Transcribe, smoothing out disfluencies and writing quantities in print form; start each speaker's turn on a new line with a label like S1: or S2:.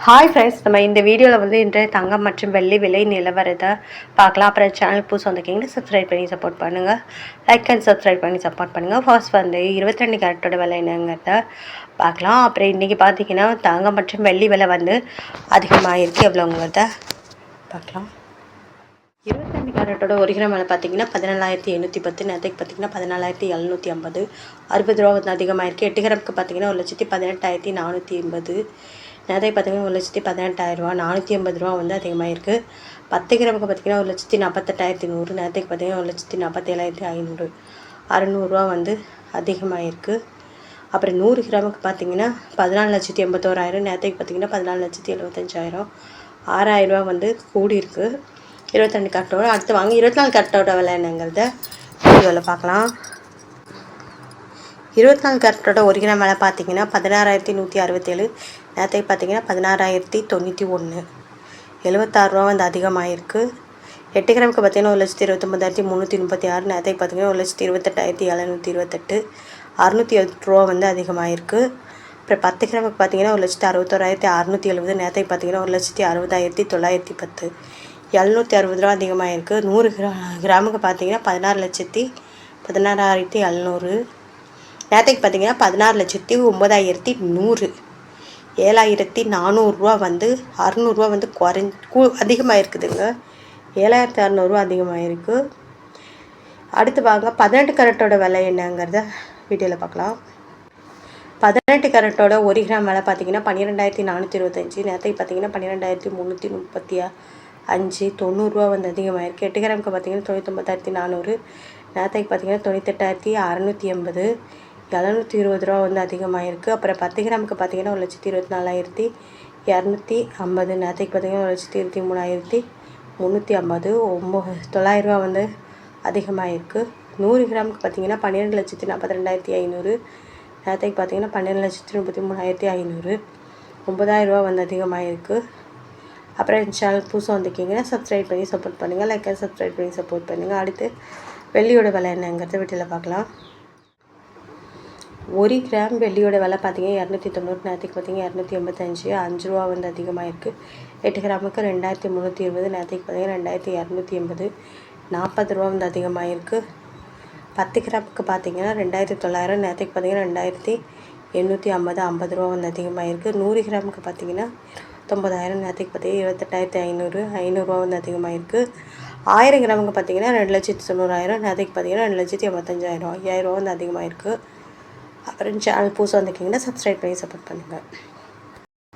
S1: Hi friends, நம்ம இந்த வீடியோவில் வந்து இன்றைய தங்கம் மற்றும் வெள்ளி விலை நிலவரத்தை பார்க்கலாம். அப்புறம் சேனல் புதுசு வந்திருக்கீங்கன்னா சப்ஸ்கிரைப் பண்ணி சப்போர்ட் பண்ணுங்கள். லைக் அண்ட் சப்ஸ்கிரைப் பண்ணி சப்போர்ட் பண்ணுங்கள். ஃபர்ஸ்ட் வந்து 22 கேரட்டோட விலை என்னங்கிறத பார்க்கலாம். அப்புறம் இன்றைக்கி பார்த்தீங்கன்னா தங்கம் மற்றும் வெள்ளி விலை வந்து அதிகமாகிருக்கு. எவ்வளோங்கிறத பார்க்கலாம். 22 கேரட்டோட 1 கிராம் விலை பார்த்தீங்கன்னா 17,810. நேற்றுக்கு பார்த்தீங்கன்னா 14,750. 60 ரூபா வந்து அதிகமாகிருக்கு. 8 கிராமுக்கு பார்த்தீங்கன்னா 1,18,480. நேற்றுக்கு பார்த்தீங்கன்னா 1,18,000 ரூபா. 480 ரூபா வந்து அதிகமாகிருக்கு. 10 கிராமுக்கு பார்த்தீங்கன்னா 1,48,100. நேற்றுக்கு பார்த்தீங்கன்னா 1,47,500. 600 வந்து அதிகமாகிருக்கு. அப்புறம் 100 கிராமுக்கு பார்த்தீங்கன்னா 14,81,000. நேற்றுக்கு பார்த்தீங்கன்னா 14,75,000. 6,000 ரூபா வந்து கூடியிருக்கு 22 கேரட்டோட. அடுத்து வாங்க 24 கேரட்டோட விலை என்னங்கிறத வீடியோவில் பார்க்கலாம். 24 கேரட்டோட 1 கிராம் விலை பார்த்தீங்கன்னா 16,167. நேற்றுக்கு பார்த்தீங்கன்னா 16,091. 76 ரூபா வந்து அதிகமாகிருக்கு. 8 கிராமுக்கு பார்த்தீங்கன்னா 1,29,336. நேற்றுக்கு பார்த்தீங்கன்னா 1,28,728. 608 ரூபா வந்து அதிகமாகிருக்கு. அப்புறம் 10 கிராமுக்கு பார்த்தீங்கன்னா 1,61,670. நேற்றுக்கு பார்த்தீங்கன்னா 1,60,910. 760 ரூபா அதிகமாகிருக்கு. 100 கிராமுக்கு பார்த்தீங்கன்னா 16,16,700. நேற்றுக்கு பார்த்தீங்கன்னா 16,09,100. 7,400 வந்து 600 வந்து அதிகமாக இருக்குதுங்க. 7,600 அதிகமாகிருக்கு. அடுத்து வாங்க 18 கேரட்டோட விலை என்னங்கிறத வீடியோவில் பார்க்கலாம். 18 கேரட்டோட 1 கிராம் விலை பார்த்தீங்கன்னா 12,425. நேற்றுக்கு பார்த்தீங்கன்னா 12,335. 90 வந்து அதிகமாகிருக்கு. 8 கிராமுக்கு பார்த்தீங்கன்னா 99,400. நேற்றுக்கு பார்த்தீங்கன்னா 98,680. 720 ரூபா வந்து அதிகமாகிருக்கு. அப்புறம் 10 கிராமுக்கு பார்த்தீங்கன்னா 1,24,250. நேற்றுக்கு பார்த்தீங்கன்னா 1,23,350. 900 ரூபா வந்து அதிகமாகிருக்கு. 100 கிராமுக்கு பார்த்தீங்கன்னா 12,42,500. நேற்றுக்கு பார்த்தீங்கன்னா 12,33,500. 9,000 ரூபா வந்து அதிகமாகிருக்கு. அப்புறம் இந்த சேனல் புதுசாக வந்திருக்கீங்கன்னா சப்ஸ்கிரைப் பண்ணி சப்போர்ட் பண்ணுங்கள். லைக் அண்ட் சப்ஸ்கிரைப் பண்ணி சப்போர்ட் பண்ணுங்கள். அடுத்து வெள்ளியோட விலை என்னங்கிறத வீட்டில் பார்க்கலாம். 1 கிராம் வெள்ளியோட விலை பார்த்தீங்கன்னா 290. நேற்றுக்கு பார்த்தீங்கன்னா 285. 5 ரூபா வந்து அதிகமாகிருக்கு. 8 கிராமுக்கு 2,320. நேற்றுக்கு பார்த்தீங்கன்னா 2,280. 40 ரூபா வந்து அதிகமாகிருக்கு. 10 கிராமுக்கு பார்த்தீங்கன்னா 2,900. நேற்றுக்கு பார்த்தீங்கன்னா 2,850. 50 ரூபா வந்து அதிகமாகிருக்கு. 100 கிராமுக்கு பார்த்தீங்கன்னா 90,000. நேற்றுக்கு பார்த்தீங்கன்னா 28,500. 500 ரூபா வந்து அதிகமாகிருக்கு. 1000 கிராமுக்கு பார்த்தீங்கன்னா 2,90,000. நேற்றுக்கு பார்த்தீங்கன்னா 2,85,000. 5,000 ரூபா வந்து அதிகமாகிருக்கு. அப்புறம் சேனல் புதுசாக வந்திருக்கீங்கன்னா சப்ஸ்கிரைப் பண்ணி சப்போர்ட் பண்ணுங்கள்.